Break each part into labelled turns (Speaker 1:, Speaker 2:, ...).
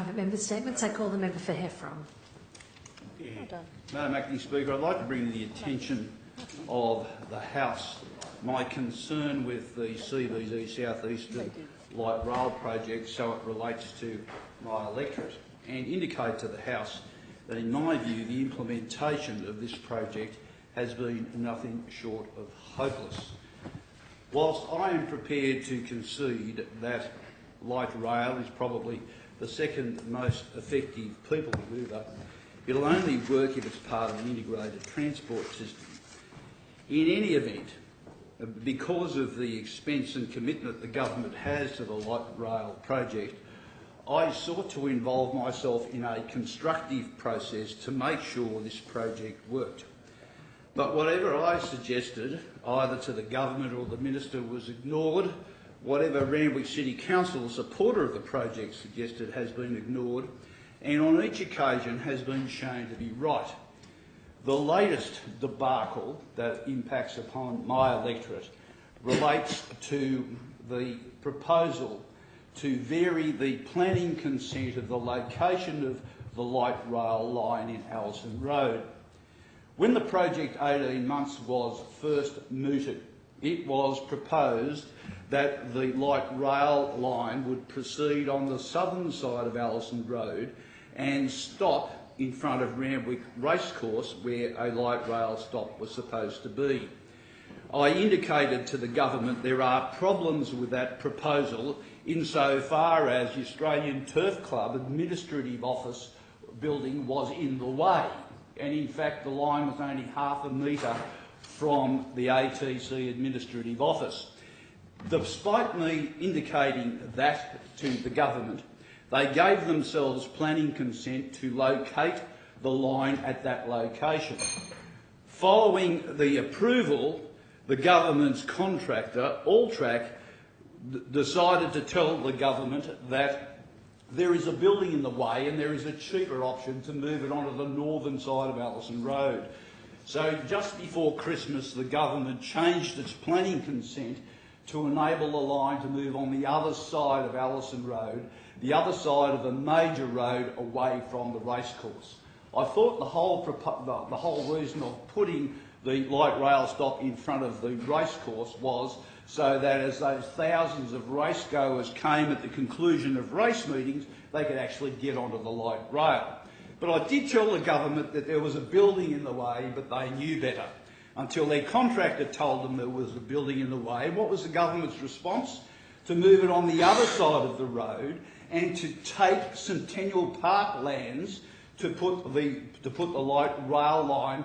Speaker 1: private member statements. I call the member for Heffron.
Speaker 2: Yeah.
Speaker 3: Well done.
Speaker 2: Madam Acting Speaker, I'd like to bring to the attention of the House my concern with the CBD South Eastern Light Rail project so it relates to my electorate, and indicate to the House that in my view the implementation of this project has been nothing short of hopeless. Whilst I am prepared to concede that light rail is probably the second most effective people mover, it'll only work if it's part of an integrated transport system. In any event, because of the expense and commitment the government has to the light rail project, I sought to involve myself in a constructive process to make sure this project worked. But whatever I suggested, either to the government or the minister, was ignored. Whatever Randwick City Council, a supporter of the project, suggested has been ignored, and on each occasion has been shown to be right. The latest debacle that impacts upon my electorate relates to the proposal to vary the planning consent of the location of the light rail line in Alison Road. When the project 18 months was first mooted, it was proposed that the light rail line would proceed on the southern side of Alison Road and stop in front of Randwick Racecourse, where a light rail stop was supposed to be. I indicated to the government there are problems with that proposal insofar as the Australian Turf Club administrative office building was in the way, and in fact the line was only half a metre from the ATC administrative office. Despite me indicating that to the government, they gave themselves planning consent to locate the line at that location. Following the approval, the government's contractor, Alltrack, decided to tell the government that there is a building in the way and there is a cheaper option to move it onto the northern side of Alison Road. So just before Christmas, the government changed its planning consent to enable the line to move on the other side of Alison Road, the other side of a major road away from the racecourse. I thought the whole reason of putting the light rail stop in front of the racecourse was so that as those thousands of racegoers came at the conclusion of race meetings, they could actually get onto the light rail. But I did tell the government that there was a building in the way, but they knew better, until their contractor told them there was a building in the way. What was the government's response? To move it on the other side of the road and to take Centennial Park lands to put the light rail line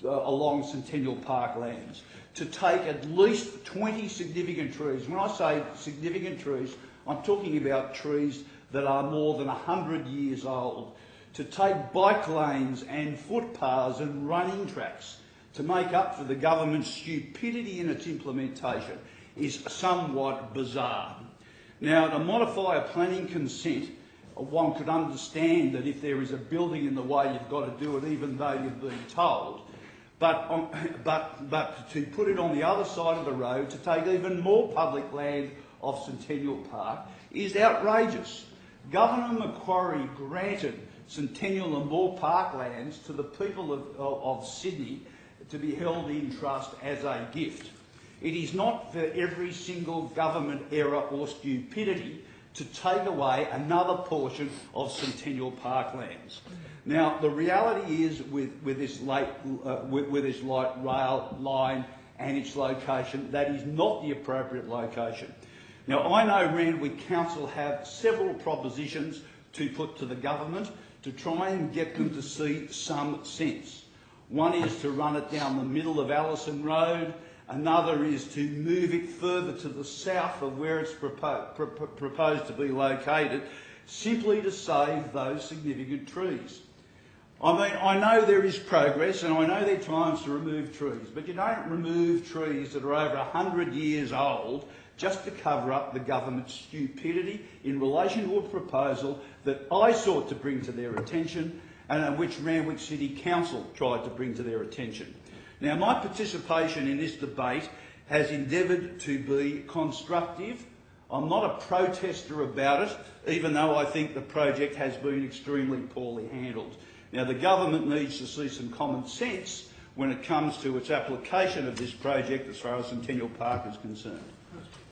Speaker 2: along Centennial Park lands, to take at least 20 significant trees. When I say significant trees, I'm talking about trees that are more than 100 years old, to take bike lanes and footpaths and running tracks to make up for the government's stupidity in its implementation is somewhat bizarre. Now, to modify a planning consent, one could understand that if there is a building in the way, you've got to do it even though you've been told. But to put it on the other side of the road, to take even more public land off Centennial Park, is outrageous. Governor Macquarie granted Centennial and more parklands to the people of Sydney to be held in trust as a gift. It is not for every single government error or stupidity to take away another portion of Centennial Parklands. Now, the reality is with this light rail line and its location, that is not the appropriate location. Now, I know Randwick Council have several propositions to put to the government to try and get them to see some sense. One is to run it down the middle of Alison Road. Another is to move it further to the south of where it's proposed to be located, simply to save those significant trees. I mean, I know there is progress and I know there are times to remove trees, but you don't remove trees that are over 100 years old just to cover up the government's stupidity in relation to a proposal that I sought to bring to their attention and which Randwick City Council tried to bring to their attention. Now, my participation in this debate has endeavoured to be constructive. I'm not a protester about it, even though I think the project has been extremely poorly handled. Now, the government needs to see some common sense when it comes to its application of this project as far as Centennial Park is concerned.